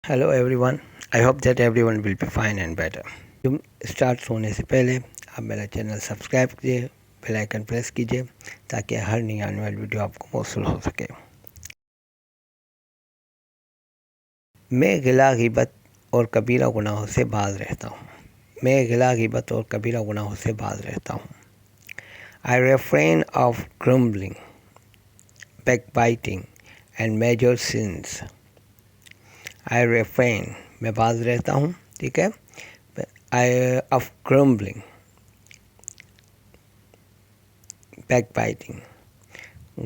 Hello everyone, I hope that everyone will be fine and better. तुम start होने से पहले आप मेरा चैनल सब्सक्राइब कीजिए, बेल आइकन प्रेस कीजिए ताकि हर नई आने वाली वीडियो आपको मौसूल हो सके। मैं गिला गिबत और कबीरा गुनाहों से बाज रहता हूँ। मैं गिला गिबत और कबीरा गुनाहों से बाज रहता हूँ। I refrain of grumbling, backbiting and major sins. I refrain, मैं बाज रहता हूँ, ठीक है। I of grumbling, backbiting,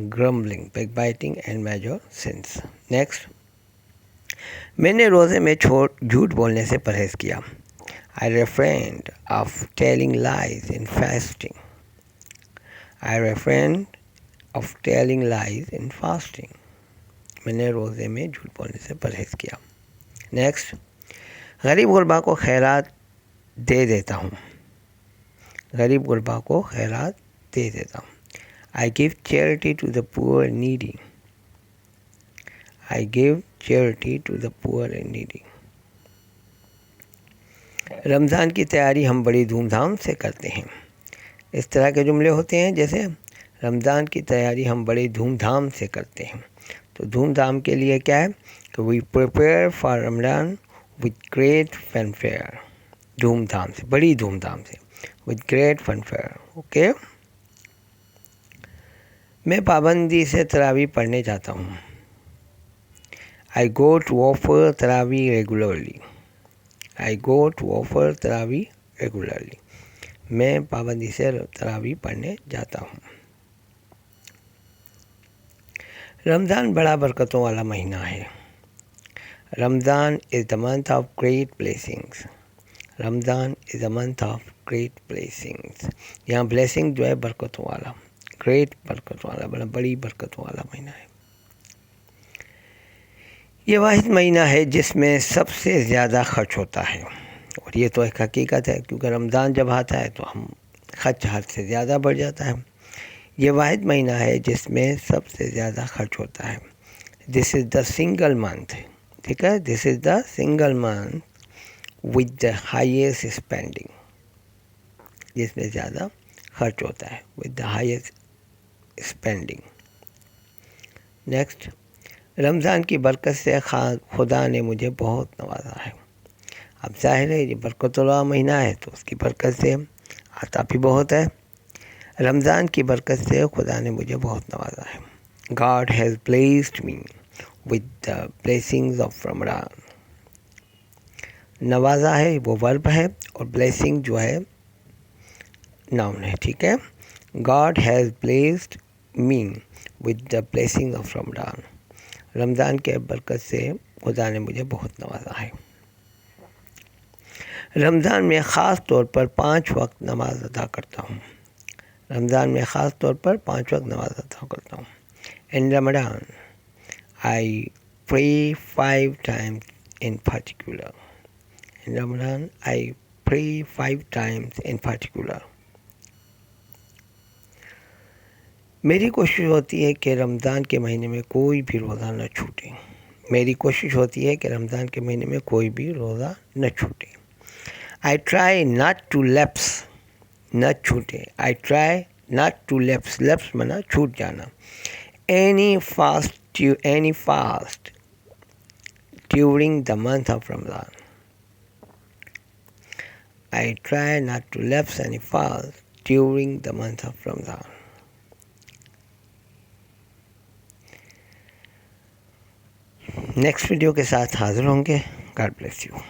grumbling, backbiting and major sins. Next, मैंने रोज़े में झूठ बोलने से परहेज़ किया। I refrained of telling lies in fasting. I refrained of telling lies in fasting. मैंने रोज़े में झूठ बोलने से परहेज़ किया। नेक्स्ट, गरीब गुरबा को खैरात दे देता हूँ। गरीब गुरबा को खैरात दे देता हूँ। I give charity to the poor and needy. I give charity to the poor and needy. Ramzan की तैयारी हम बड़ी धूमधाम से करते हैं। इस तरह के जुमले होते हैं जैसे रमज़ान की तैयारी हम बड़ी धूमधाम से करते हैं। तो धूमधाम के लिए क्या है कि we prepare for Ramzan with great fanfare. धूमधाम से, बड़ी धूमधाम से, विद ग्रेट फनफेयर। ओके। मैं पाबंदी से तरावी पढ़ने जाता हूँ। I go to offer tarawih regularly. I go to offer tarawih regularly. मैं पाबंदी से तरावी पढ़ने जाता हूँ। रमज़ान बड़ा बरकतों वाला महीना है। Ramzan is the month of great blessings. Ramzan is the month of great blessings. यहाँ ब्लेसिंग जो है बरकतों वाला, ग्रेट बरकतों वाला, बड़ी बरकतों वाला महीना है। ये वाहिद महीना है जिसमें सबसे ज़्यादा खर्च होता है, और ये तो एक हकीकत है क्योंकि रमज़ान जब आता है तो हम खर्च हद से ज़्यादा बढ़ जाता है। ये वाहिद महीना है जिसमें सबसे ज़्यादा खर्च होता है। This is the single month, ठीक है, this is the single month with the highest spending, जिसमें ज़्यादा खर्च होता है, with the highest spending. Next, Ramzan की बरकत से खुदा ने मुझे बहुत नवाजा है। अब ज़ाहिर है ये बरकत वाला महीना है तो उसकी बरकत से आता भी बहुत है। रमज़ान की बरकत से खुदा ने मुझे बहुत नवाजा है। God has blessed me with the blessings of Ramadan. नवाजा है वो वर्ब है और ब्लेसिंग जो है नाउन है, ठीक है। God has blessed me with the blessings of Ramadan. Ramzan के बरकत से खुदा ने मुझे बहुत नवाजा है। रमज़ान में ख़ास तौर पर 5 वक्त नमाज अदा करता हूँ। रमज़ान में ख़ास तौर पर 5 वक्त नमाज अदा करता हूँ। In Ramadan, I pray 5 times in particular. In Ramadan, I pray 5 times in particular. मेरी कोशिश होती है कि रमज़ान के महीने में कोई भी रोज़ा न छूटे। मेरी कोशिश होती है कि रमज़ान के महीने में कोई भी रोज़ा न छूटे। I try not to lapse, न छूटे। I try not to lapse, lapse माना छूट जाना। Any fast during the month of Ramadan. I try not to lapse any fast during the month of Ramadan. Next video के साथ हाज़िर होंगे। God bless you.